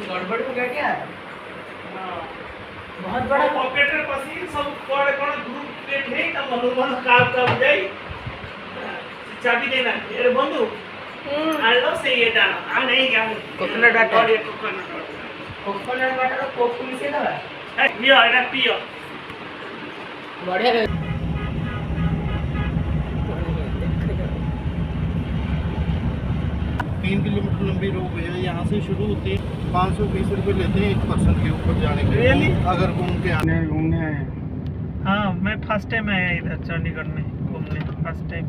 गड़बड़ हो गया क्या? हाँ बहुत बड़ा ऑपरेटर पसी सब कोड कोड ग्रुप पे थे तब मनोमन काम कर जाई चाबी देना अरे बंधु आलो से ये डाल आ नहीं क्या कोकोनट वाटर और ये कोकोनट वाटर कोक मिसे दवा ए पियो एटा पियो बढ़िया 3 किलोमीटर लंबी रोड है। यहाँ से शुरू होती है, 520 रुपये लेते हैं 1 पर्सन के ऊपर जाने के लिए। Really? अगर घूमने आए हैं। हाँ मैं फर्स्ट टाइम आया इधर चंडीगढ़ में घूमने फर्स्ट टाइम